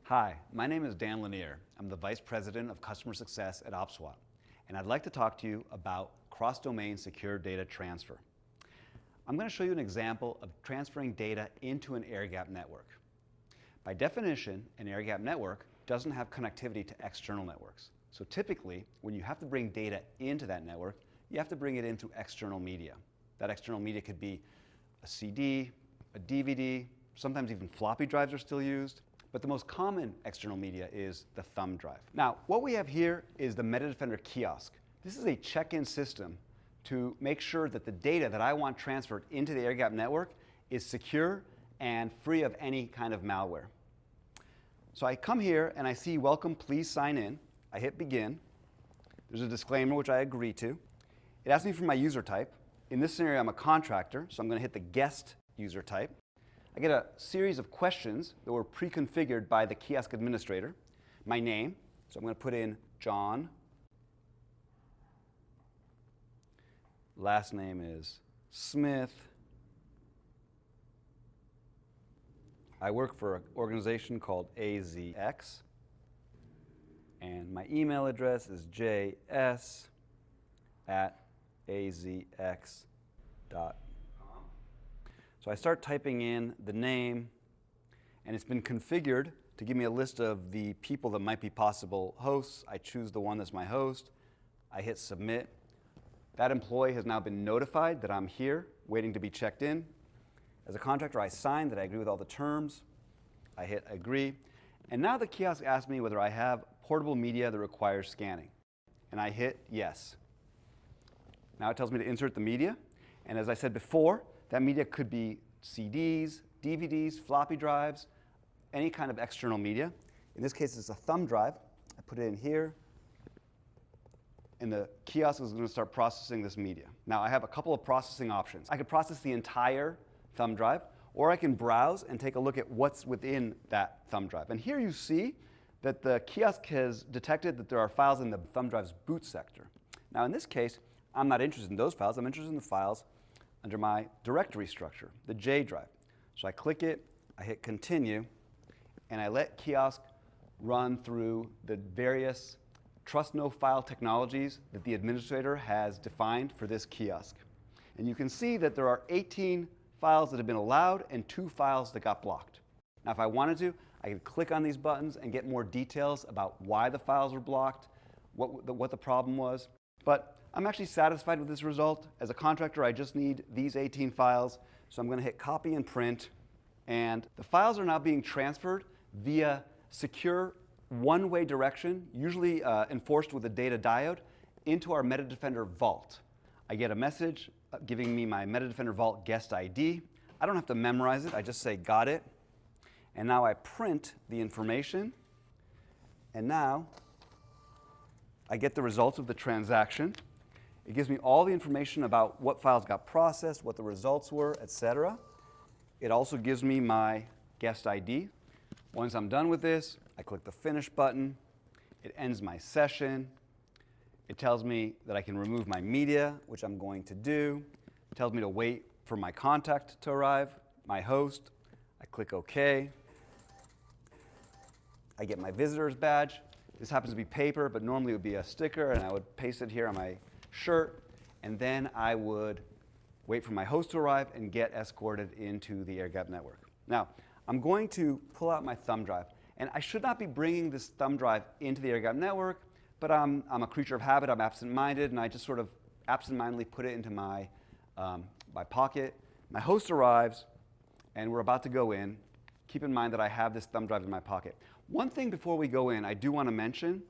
Hi, my name is Dan Lanier. I'm the Vice President of Customer Success at OPSWAT, and I'd like to talk to you about cross-domain secure data transfer. I'm going to show you an example of transferring data into an air-gapped network. By definition, an air-gapped network doesn't have connectivity to external networks. So typically, when you have to bring data into that network, you have to bring it in through external media. That external media could be a CD, a DVD, sometimes even floppy drives are still used. But the most common external media is the thumb drive. Now, what we have here is the MetaDefender Kiosk. This is a check-in system to make sure that the data that I want transferred into the air-gapped network is secure and free of any kind of malware. So I come here and I see welcome, please sign in. I hit begin. There's a disclaimer which I agree to. It asks me for my user type. In this scenario, I'm a contractor, so I'm going to hit the guest user type. I get a series of questions that were pre-configured by the kiosk administrator. My name, so I'm going to put in John. Last name is Smith. I work for an organization called AZX. And my email address is js@azx.com. So I start typing in the name, and it's been configured to give me a list of the people that might be possible hosts. I choose the one that's my host. I hit submit. That employee has now been notified that I'm here, waiting to be checked in. As a contractor, I sign that I agree with all the terms. I hit agree. And now the kiosk asks me whether I have portable media that requires scanning. And I hit yes. Now it tells me to insert the media. And as I said before, that media could be CDs, DVDs, floppy drives, any kind of external media. In this case, it's a thumb drive. I put it in here, and the kiosk is going to start processing this media. Now, I have a couple of processing options. I could process the entire thumb drive, or I can browse and take a look at what's within that thumb drive. And here you see that the kiosk has detected that there are files in the thumb drive's boot sector. Now, in this case, I'm not interested in those files. I'm interested in the files under my directory structure, the J drive. So I click it, I hit continue, and I let kiosk run through the various trust no file technologies that the administrator has defined for this kiosk. And you can see that there are 18 files that have been allowed and 2 files that got blocked. Now, if I wanted to, I could click on these buttons and get more details about why the files were blocked, what the problem was. But I'm actually satisfied with this result. As a contractor, I just need these 18 files. So I'm going to hit copy and print. And the files are now being transferred via secure one-way direction, usually enforced with a data diode, into our MetaDefender Vault. I get a message giving me my MetaDefender Vault guest ID. I don't have to memorize it. I just say got it. And now I print the information. And now I get the results of the transaction. It gives me all the information about what files got processed, what the results were, etc. It also gives me my guest ID. Once I'm done with this, I click the Finish button. It ends my session. It tells me that I can remove my media, which I'm going to do. It tells me to wait for my contact to arrive, my host. I click OK. I get my visitor's badge. This happens to be paper, but normally it would be a sticker, and I would paste it here on my shirt, and then I would wait for my host to arrive and get escorted into the air-gapped network. Now, I'm going to pull out my thumb drive, and I should not be bringing this thumb drive into the air-gapped network, but I'm a creature of habit. I'm absent-minded, and I just sort of absent-mindedly put it into my pocket. My host arrives, and we're about to go in. Keep in mind that I have this thumb drive in my pocket. One thing before we go in, I do want to mention,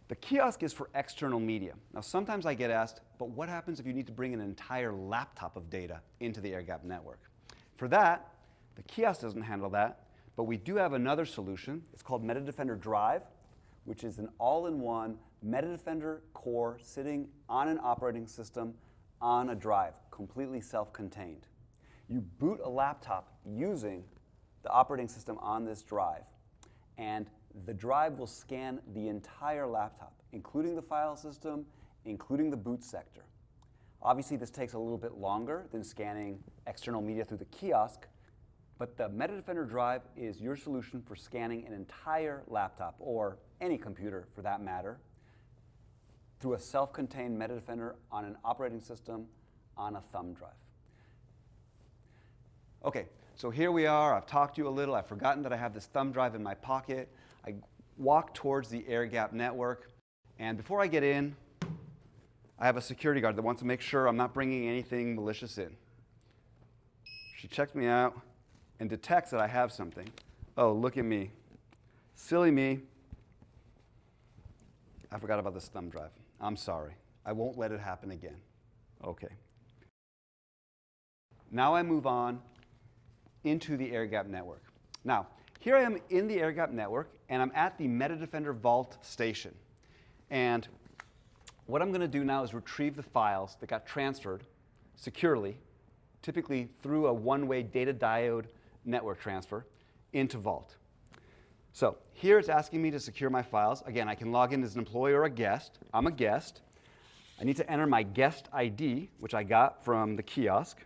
the kiosk is for external media. Now, sometimes I get asked, but what happens if you need to bring an entire laptop of data into the air-gapped network? For that, the kiosk doesn't handle that, but we do have another solution. It's called MetaDefender Drive, which is an all-in-one MetaDefender core sitting on an operating system on a drive, completely self-contained. You boot a laptop using the operating system on this drive, and the drive will scan the entire laptop, including the file system, including the boot sector. Obviously, this takes a little bit longer than scanning external media through the kiosk, But the MetaDefender drive is your solution for scanning an entire laptop, or any computer for that matter, through a self-contained MetaDefender on an operating system on a thumb drive. Okay, so here we are. I've talked to you a little. I've forgotten that I have this thumb drive in my pocket. I walk towards the air-gapped network. And before I get in, I have a security guard that wants to make sure I'm not bringing anything malicious in. She checks me out and detects that I have something. Oh, look at me. Silly me. I forgot about this thumb drive. I'm sorry. I won't let it happen again. Okay. Now I move on into the air-gapped network. Now, here I am in the air-gapped network, and I'm at the MetaDefender Vault station. And what I'm going to do now is retrieve the files that got transferred securely, typically through a one-way data diode network transfer, into Vault. So here it's asking me to secure my files. Again, I can log in as an employee or a guest. I'm a guest. I need to enter my guest ID, which I got from the kiosk.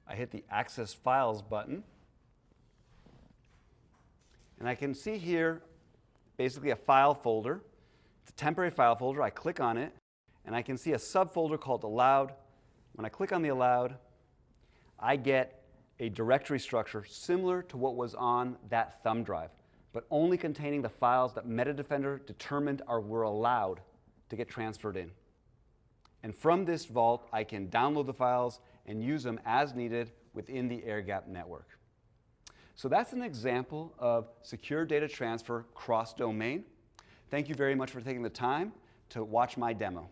I hit the Access Files button. And I can see here basically a file folder. It's a temporary file folder. I click on it, and I can see a subfolder called Allowed. When I click on the Allowed, I get a directory structure similar to what was on that thumb drive, but only containing the files that MetaDefender determined were allowed to get transferred in. And from this vault, I can download the files and use them as needed within the air-gapped network. So that's an example of secure data transfer cross-domain. Thank you very much for taking the time to watch my demo.